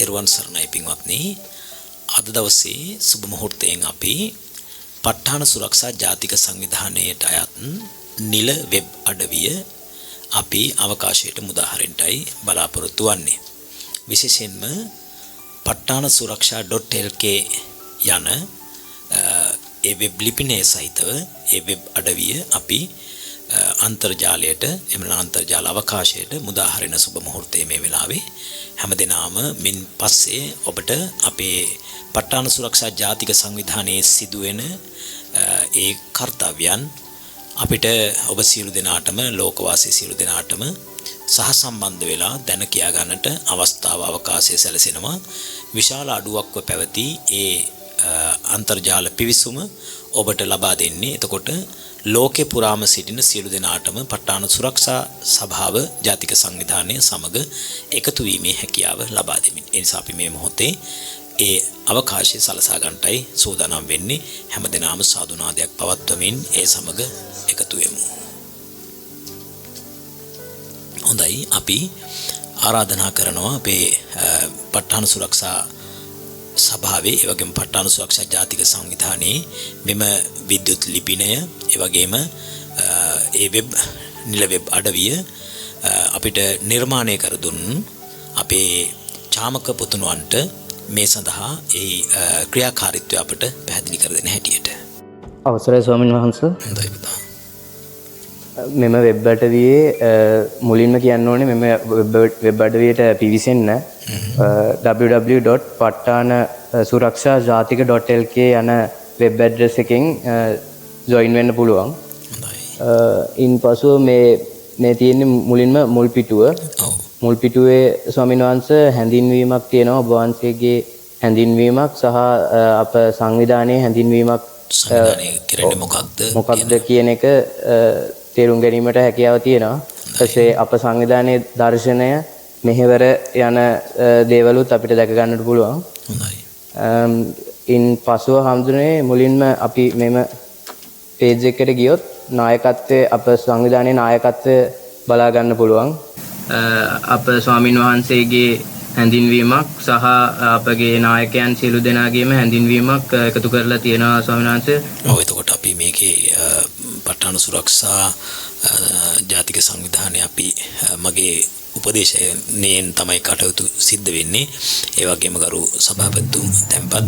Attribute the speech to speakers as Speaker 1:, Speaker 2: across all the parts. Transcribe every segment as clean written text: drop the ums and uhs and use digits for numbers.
Speaker 1: තෙරුවන් සරණයි පින්වත්නි. අද දවසේ සුබ මුහුර්තයෙන් අපි ප ဋ ාණ සුරක්ෂා ජාතික සංවිධානයට අයත් නිල වෙබ් අඩවිය අපි අවකාශයට මුදාහරින්නයි බලාපොරොත්තු වෙන්නේ. විශේෂයෙන්ම pattanasuraksa.lk යන ඒ වෙබ් ලිපිනය සහිතව ඒ වෙබ් අඩවිය අපි අන්තර්ජාලයට එමන අන්තර්ජාල අවකාශයට මුදාහරින සුබ මුහුර්තයේ මේ වෙලාවේ හැමදෙනාම මින් පස්සේ ඔබට අපේ ප ဋ ාණ සුරක්ෂා ජාතික සංවිධානයේ සිදුවෙන ඒ කාර්යයන් අපිට ඔබ සියලු දෙනාටම ලෝකවාසී සියලු දෙනාටම සහසම්බන්ධ වෙලා දැන කියා ගන්නට අවස්ථාව අවකාශය සැලසෙනවා. විශාල අඩුවක්ව පැවති ඒ අන්තර්ජාල පිවිසුම ඔබට ලබා දෙන්නේ. එතකොට ලෝකේ පුරාම සිටින සියලු දෙනාටම ප ဋ ාණ සුරක්ෂා සභාව ජාතික සංවිධානය සමග එකතු වීමේ හැකියාව ලබා දෙමින්. ඒ නිසා අපි මේ මොහොතේ ඒ අවකාශය සලසා ගන්නටයි සූදානම් වෙන්නේ. හැමදෙනාම සාදුනාදයක් පවත්වමින් ඒ සමග එකතු වෙමු. හොඳයි, අපි ආරාධනා කරනවා අපේ ප ဋ ාණ සුරක්ෂා සභාවේ ඒ වගේම ප ဋ ාණ සුරක්ෂා ජාතික සංවිධානයේ මෙම විද්‍යුත් ලිපිනය ඒ වගේම ඒ වෙබ් නිල වෙබ් අඩවිය අපිට නිර්මාණය කර දුන් අපේ චාමක පුතුණුවන්ට මේ සඳහා ඒ ක්‍රියාකාරීත්වය අපට පැහැදිලි කර දෙන හැටියට
Speaker 2: අවසරයි ස්වාමීන් වහන්සේ.
Speaker 1: හොඳයි පුතා.
Speaker 2: මෙම වෙබ් අඩවියේ මුලින්ම කියන්න ඕනේ මෙම වෙබ් අඩවියට පිවිසෙන්න www.pattanasuraksa.lk යන වෙබ් ඇඩ්‍රස් එකෙන් ජොයින් වෙන්න පුළුවන්. ඉන් පසුව මේ තියෙන්නේ මුලින්ම මුල් පිටුව. මුල් පිටුවේ ස්වාමීන් වහන්සේ හැඳින්වීමක් තියෙනවා. ඔබ වහන්සේගේ හැඳින්වීමක් සහ අප සංවිධානයේ හැඳින්වීමක්
Speaker 1: කරන්නේ
Speaker 2: මොකක්ද කියන එක තේරුම් ගැනීමට හැකියාව තියෙනවා. ඊපස්සේ අප සංවිධානයේ දර්ශනය මෙහෙවර යන දේවලුත් අපිට දැක ගන්නට පුළුවන්.
Speaker 1: හොඳයි.
Speaker 2: ඉන් පසුව හඳුනේ මුලින්ම අපි මෙම පේජ් එකට ගියොත් නායකත්වයේ අප සංවිධානයේ නායකත්වය බලා ගන්න පුළුවන්. අප ස්වාමින් වහන්සේගේ හැඳින්වීමක් සහ අපගේ නායකයන් සියලු දෙනාගේම හැඳින්වීමක් එකතු කරලා තියෙනවා ස්වාමීන් වහන්සේ.
Speaker 1: ඔව්, එතකොට අපි මේකේ ප ဋ ාණ සුරක්ෂා ජාතික සංවිධානය අපි මගේ උපදේශයෙන් තමයි කටයුතු සිද්ධ වෙන්නේ. ඒ වගේම ගරු සභාපති තැන්පත්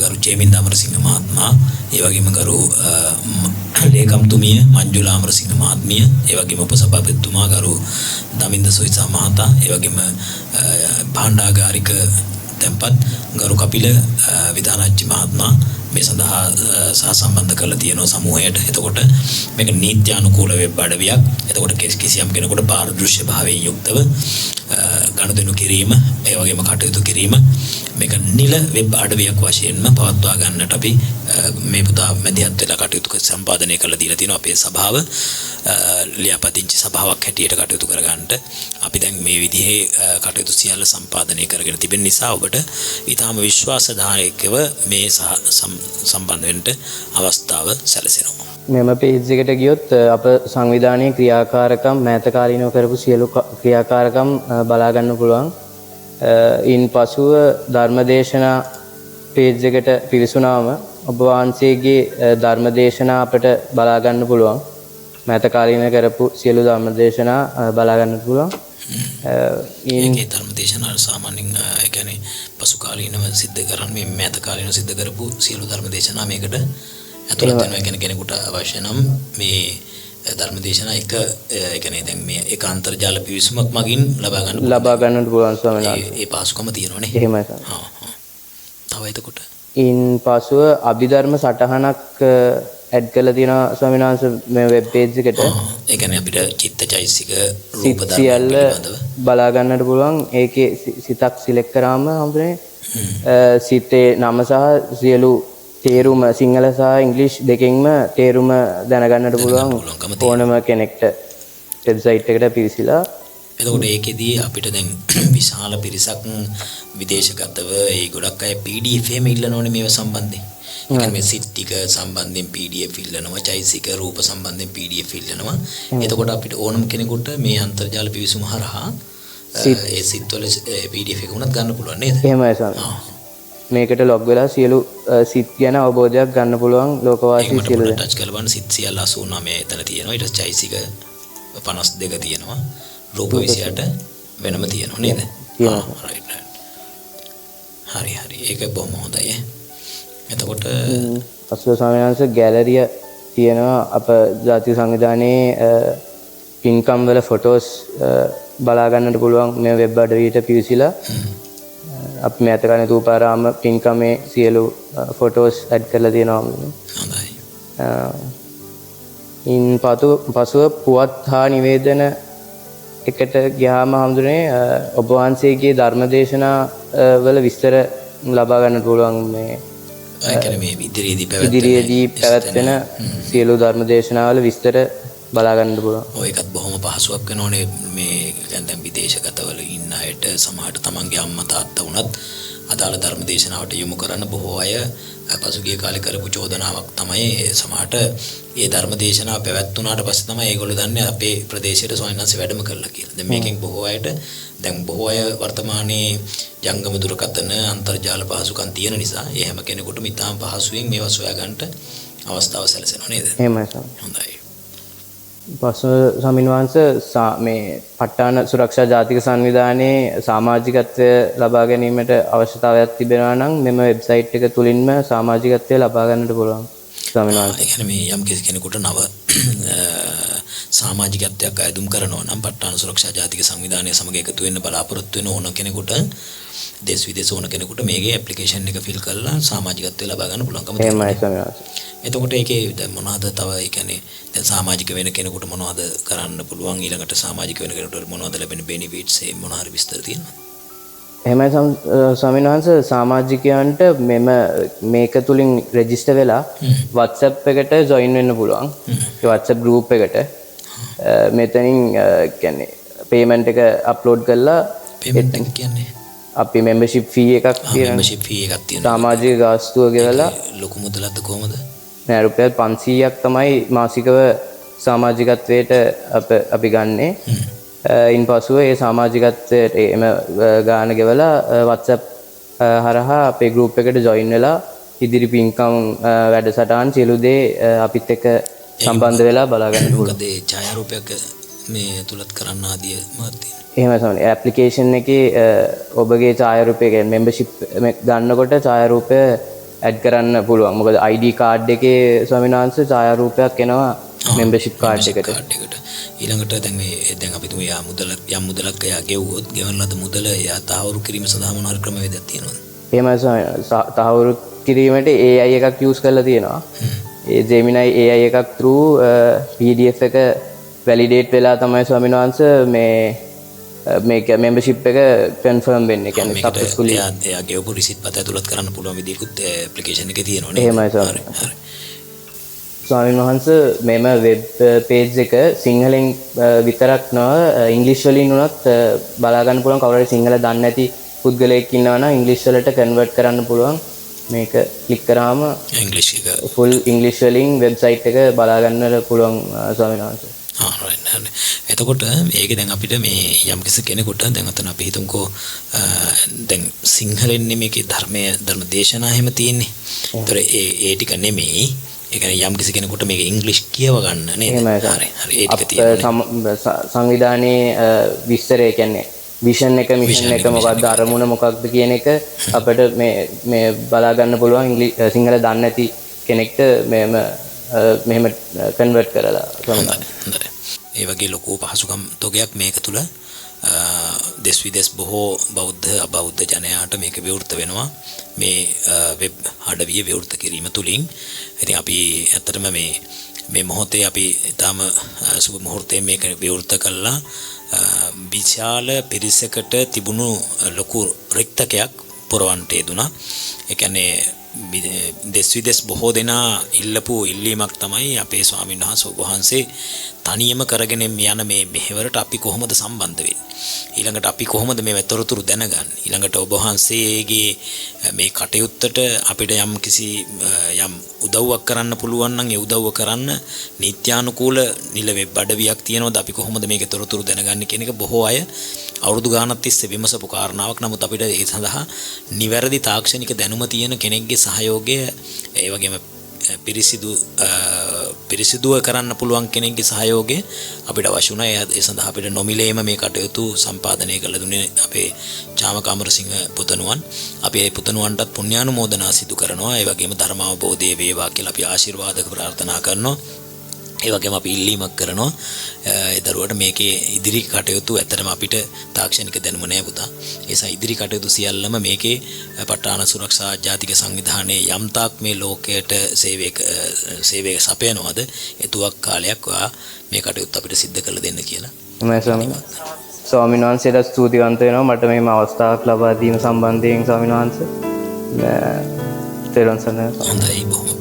Speaker 1: ගරු ජේමින්ද අමරසිංහ මහත්මයා, ඒ වගේම ගරු ලේකම්තුමිය මංජුලා අමරසිංහ මහත්මිය, ඒ වගේම උපසභාපතිතුමා ගරු දමින්ද සොයිසා මහතා, ඒ වගේම භාණ්ඩාගාරික තැන්පත් ගරු කපිල විධානාච්චි මහත්මයා මේ සඳහා සහසම්බන්ධ කරලා තියෙනවා සමූහයට. එතකොට මේක නීත්‍යානුකූල වෙබ් අඩවියක්. එතකොට කිසියම් කෙනෙකුට පාරදෘශ්‍ය භාවයෙන් යුක්තව ගනුදෙනු කිරීම, ඒ වගේම කටයුතු කිරීම මේක නිල වෙබ් අඩවියක් වශයෙන්ම පවත්වා ගන්නට අපි මේ පුතා මැදිහත් වෙලා කටයුතු සම්පාදනය කරලා දීලා තියෙනවා. අපේ සභාව ලියාපදිංචි සභාවක් හැටියට කටයුතු කරගන්නට අපි දැන් මේ විදිහේ කටයුතු සියල්ල සම්පාදනය කරගෙන තිබෙන නිසා ඔබට ඊටාම විශ්වාසදායකව මේ සම්බන්ධ වෙන්න අවස්ථාව සැලසෙනවා.
Speaker 2: මෙම පේජ් එකට ගියොත් අප සංවිධානයේ ක්‍රියාකාරකම් මෑත කාලීනව කරපු සියලු ක්‍රියාකාරකම් බලා ගන්න පුළුවන්. ඉන් පසුව ධර්මදේශනා පේජ් එකට පිවිසුනාම ඔබ වහන්සේගේ ධර්මදේශනා අපට බලා ගන්න පුළුවන්. මෑත කාලීනව කරපු සියලු ධර්මදේශනා බලා ගන්න පුළුවන්.
Speaker 1: ඒකේ ධර්මදේශනා සාමාන්‍යයෙන් ඒ කියන්නේ පසු කාලීනව සිද්ධ කරන්නේ මේ මෑත කාලීනව සිද්ධ කරපු සියලු ධර්මදේශනා මේකට ඇතුළත් වෙනවා. ඒ කියන්නේ කෙනෙකුට අවශ්‍ය නම් මේ ධර්මදේශනා එක ඒ කියන්නේ දැන් මේ එක අන්තර්ජාල පිවිසුමක් මගින් ලබා ගන්නට පුළුවන් ස්වාමීන් වහන්සේ. ඒ පාසුකම තියෙනවනේ.
Speaker 2: එහෙමයි.
Speaker 1: තව එතකොට
Speaker 2: ඉන් පසුව අභිධර්ම සටහනක් ඇඩ් කරලා තියෙනවා ස්වාමීන් වහන්සේ මේ වෙබ් පේජ් එකට.
Speaker 1: ඒ කියන්නේ අපිට චිත්තචෛසික රූප ධර්ම
Speaker 2: පිළිබඳව බලා ගන්නට පුළුවන්. ඒකේ සිතක් සිලෙක්ට් කරාම හම්බුනේ සිතේ නම සහ සියලු තේරුම සිංහල සහ ඉංග්‍රීසි දෙකෙන්ම තේරුම දැනගන්නට පුළුවන් ඕනම කෙනෙක්ට වෙබ්සයිට් එකට පිවිසිලා.
Speaker 1: එතකොට ඒකෙදී අපිට දැන් විශාල පිරිසක් විදේශගතව ඒ ගොඩක් අය PDF එහෙම ඉල්ලනෝනේ මේව සම්බන්ධයෙන්. ඒ කියන්නේ සිත් ටික සම්බන්ධයෙන් PDF ඉල්ලනවා, චෛසික රූප සම්බන්ධයෙන් PDF ඉල්ලනවා. එතකොට අපිට ඕනම කෙනෙකුට මේ අන්තර්ජාල පිවිසුම හරහා ඒ සිත්වල PDF එක උනත් ගන්න පුළුවන් නේද?
Speaker 2: එහෙමයි ස්වාමීන්. මේකට ලොග් වෙලා සියලු සිත් ගැන අවබෝධයක් ගන්න පුළුවන් ලෝකවාසී සියලු දෙනා.
Speaker 1: ටච් කරලා බලන්න සිත් සියල්ල 89 එතන තියෙනවා. ඊට පස්සේ චෛසික 52 තියෙනවා. රූප 28 වෙනම තියෙනවා නේද? රයිට්. හරි. ඒක බොහොම හොඳයි. එතකොට
Speaker 2: අසුර ස්වාමීන් වහන්සේ ගැලරිය තියෙනවා අප ජාතික සංවිධානයේ පින්කම් වල ෆොටෝස් බලා ගන්නට පුළුවන් මේ වෙබ් අඩවියට පිවිසිලා අපි මේත ගන්න තූපාරාම පින්කමේ සියලු ෆොටෝස් ඇඩ් කරලා තියෙනවා.
Speaker 1: හොඳයි.
Speaker 2: පසුව පුවත් හා නිවේදන එකට ගියාම හඳුනේ ඔබ වහන්සේගේ ධර්මදේශනා වල විස්තර ලබා ගන්නට පුළුවන් මේ
Speaker 1: මේ ඉදිරියේදී
Speaker 2: පැවැත්වෙන සියලු ධර්මදේශනාවල විස්තර බලා ගන්නට පුළුවන්.
Speaker 1: ඔය එකත් බොහොම පහසුවක් වෙනෝනේ මේ දැන් විදේශගතවල ඉන්න අයට සමහරට තමන්ගේ අම්මා තාත්තා වුණත් අදාළ ධර්මදේශනාවට යොමු කරන්න බොහෝ අය පසුගිය කාලේ කරපු චෝදනාවක් තමයි සමහරට ඒ ධර්මදේශනාව පැවැත්වුණාට පස්සේ තමයි ඒගොල්ලෝ දන්නේ අපේ ප්‍රදේශයට ස්වාමීන් වහන්සේ වැඩම කළා කියලා. දැන් මේකෙන් බොහෝ අයට දැන් බොහෝ අය වර්තමානයේ ජංගම දුරකථන අන්තර්ජාල පහසුකම් තියෙන නිසා ඒ හැම කෙනෙකුටම ඉතාම පහසුවෙන් මේවා සොයා ගන්නට අවස්ථාව සැලසෙනවා නේද?
Speaker 2: එහෙමයි සර්.
Speaker 1: හොඳයි.
Speaker 2: පස්ව ස්වාමීන් වහන්සේ මේ ප ဋ ාණ සුරක්ෂා ජාතික සංවිධානයේ සමාජිකත්වය ලබා ගැනීමට අවශ්‍යතාවයක් තිබෙනවා නම් මෙම වෙබ්සයිට් එක තුලින්ම සමාජිකත්වය ලබා ගන්නට පුළුවන් ස්වාමීන් වහන්සේ.
Speaker 1: ඒ කියන්නේ මේ යම් කෙනෙකුට නව සමාජිකත්වයක් අයදුම් කරනවා නම් ප ဋ ාණ සුරක්ෂා ජාතික සංවිධානය සමග එකතු වෙන්න බලාපොරොත්තු වෙන ඕන කෙනෙකුට දේශ විදේශ ඕන කෙනෙකුට මේකේ ඇප්ලිකේෂන් එක ෆිල් කරලා සමාජිකත්වය ලබා ගන්න පුළුවන්කම තියෙනවා.
Speaker 2: එහෙමයි ස්වාමීන් වහන්සේ.
Speaker 1: එතකොට ඒකේ දැන් මොනවද තව ඒ කියන්නේ දැන් සමාජික වෙන කෙනෙකුට මොනවද කරන්න පුළුවන් ඊළඟට සමාජික වෙන කෙනෙකුට මොනවද ලැබෙන බෙනිෆිට්ස් ඒ මොන හරි විස්තර තියෙනවද?
Speaker 2: එහෙමයි ස්වාමීන් වහන්සේ සමාජිකයන්ට මේක තුලින් රෙජිස්ටර් වෙලා WhatsApp එකට ජොයින් වෙන්න පුළුවන්. ඒ WhatsApp group එකට මෙතනින් කියන්නේ පේමන්ට් එක අප්ලෝඩ් කරලා
Speaker 1: පේමන්ට් එක කියන්නේ
Speaker 2: අපි membership fee එකක් තියෙනවා.
Speaker 1: membership fee එකක් තියෙනවා.
Speaker 2: සමාජික ගාස්තුව ගෙවලා
Speaker 1: ලොකු මුදලක්ද කොහමද?
Speaker 2: නෑ රුපියල් 500ක් තමයි මාසිකව සමාජිකත්වයට අපි ගන්නෙ. ඉන්පසුව ඒ සමාජිකත්වයට එම ගාන ගෙවලා WhatsApp හරහා අපේ group එකට join වෙලා ඉදිරි පින්කම් වැඩසටහන් සියලු දේ අපිත් එක්ක සම්බන්ධ වෙලා බලා ගන්න පුළුවන්.
Speaker 1: මොකද ඒ ඡායාරූපයක් මේ තුලත් කරන්න ආදිය මොකක්ද තියෙන්නේ?
Speaker 2: එහෙමයි ස්වාමීනි. ඇප්ලිකේෂන් එකේ ඔබගේ ඡායාරූපය කියන්නේ membership ගන්නකොට ඡායාරූපය ඇඩ් කරන්න පුළුවන්. මොකද ID කාඩ් එකේ ස්වාමීන් වහන්සේ ඡායාරූපයක් එනවා membership කාඩ් එකට.
Speaker 1: ඊළඟට දැන් අපි තුමු යම් මුදලක් එයා ගෙවුවොත් ගෙවන ලද මුදල එයා තහවුරු කිරීම සඳහා මොන හරි ක්‍රමවේදයක් තියෙනවද?
Speaker 2: එහෙමයි ස්වාමීනි. තහවුරු කිරීමට AI එකක් use කරලා තියෙනවා. ඒ Gemini AI එකක් through PDF එක validate වෙලා තමයි ස්වාමීන් වහන්සේ මේක membership එක confirm වෙන්නේ. කියන්නේ successfully
Speaker 1: එයා ගෙවපු receipt පත ඇතුළත් කරන්න පුළුවන් විදිහකුත් application එකේ තියෙනවා නේද?
Speaker 2: එහෙමයි ස්වාමීනි. හරි. ස්වාමීන් වහන්සේ මෙම වෙබ් පේජ් එක සිංහලෙන් විතරක් නොව ඉංග්‍රීසි වලින් උනත් බලා ගන්න පුළුවන්. කවුරු හරි සිංහල දන්නේ නැති පුද්ගලයෙක් ඉන්නවා නම් ඉංග්‍රීසි වලට කන්වර්ට් කරන්න පුළුවන්. මේක ක්ලික් කරාම
Speaker 1: ඉංග්‍රීසි එක
Speaker 2: ෆුල් ඉංග්‍රීසි වලින් වෙබ්සයිට් එක බලා ගන්නට පුළුවන් ස්වාමීන් වහන්සේ.
Speaker 1: එතකොට මේක දැන් අපිට මේ යම් කෙනෙකුට දැන් අතන අපි හිතමුකෝ දැන් සිංහලෙන් මේකේ ධර්ම දේශනා එහෙම තියෙන්නේ. ඒතර ඒ ටික නෙමෙයි. ඒ කියන්නේ යම් කෙනෙකුට මේක ඉංග්‍රීසි කියව ගන්න නේද? හරි. ඒ ටික තියෙනවා.
Speaker 2: සංවිධානයේ විස්තරය කියන්නේ විෂන් එක මිෂන් එක මොකක්ද අරමුණ මොකක්ද කියන එක අපිට මේ බලා ගන්න පුළුවන් සිංහල දන්නේ නැති කෙනෙක්ට මෙහෙම කන්වර්ට් කරලා
Speaker 1: හොඳයි. ඒ වගේ ලොකු පහසුකම් තොගයක් මේක තුල දෙස් විදේශ බොහෝ බෞද්ධ අබෞද්ධ ජනයාට මේක විවෘත වෙනවා මේ වෙබ් අඩවිය විවෘත කිරීම තුලින්. ඉතින් අපි ඇත්තටම මේ මොහොතේ අපි ඊටම සුබ මොහොතේ මේක විවෘත කළා විශාල පිරිසකට තිබුණු ලොකු රික්තකයක් පුරවන්ට යෙදුණා. ඒ කියන්නේ දෙස් විදෙස් බොහෝ දෙනා ඉල්ලපු ඉල්ලීමක් තමයි අපේ ස්වාමීන් වහන්සේ ඔබ වහන්සේ තනියම කරගෙන යන මේ මෙහෙවරට අපි කොහොමද සම්බන්ධ වෙන්නේ? ඊළඟට අපි කොහොමද මේ තොරතුරු දැනගන්නේ? ඊළඟට ඔබ වහන්සේගේ මේ කටයුත්තට අපිට යම් උදව්වක් කරන්න පුළුවන් නම් ඒ උදව්ව කරන්න නීත්‍යානුකූල නිල වෙබ් අඩවියක් තියෙනවද? අපි කොහොමද මේකේ තොරතුරු දැනගන්නේ කියන එක බොහෝ අය අවුරුදු ගාණක් තිස්සේ විමසපු කාරණාවක්. නමුත් අපිට ඒ සඳහා නිවැරදි තාක්ෂණික දැනුම තියෙන කෙනෙක්ගේ සහයෝගය, ඒ වගේම පිරිසිදුව කරන්න පුළුවන් කෙනෙක්ගේ සහයෝගය අපිට අවශ්‍ය වුණා. ඒ සඳහා අපිට නොමිලේම මේ කටයුතු සම්පාදනය කළ දුන්නේ අපේ චාමක අමරසිංහ පුතණුවන්. අපි ඒ පුතණුවන්ටත් පුණ්‍යානුමෝදනා සිදු කරනවා. ඒ වගේම ධර්මාවබෝධය වේවා කියලා අපි ආශිර්වාද ප්‍රාර්ථනා කරනවා. ඒ වගේම අපි ඉල්ලීමක් කරනවා ඒ දරුවට මේකේ ඉදිරි කටයුතු ඇත්තටම අපිට තාක්ෂණික දැනුම නැහැ පුතා. ඒ නිසා ඉදිරි කටයුතු සියල්ලම මේකේ ප ဋ ාණ සුරක්ෂා ජාතික සංවිධානයේ යම්තාක් මේ ලෝකයට සේවය සපයනවාද එතුවක් කාලයක් ඔයා මේ කටයුතු අපිට සිද්ධ කළ දෙන්න කියලා.
Speaker 2: ස්වාමීන් වහන්සේට ස්තුතිවන්ත වෙනවා මට මේ අවස්ථාවක් ලබා දීම සම්බන්ධයෙන් ස්වාමීන් වහන්සේ. තෙරුවන් සරණයි.
Speaker 1: හොඳයි බොහොම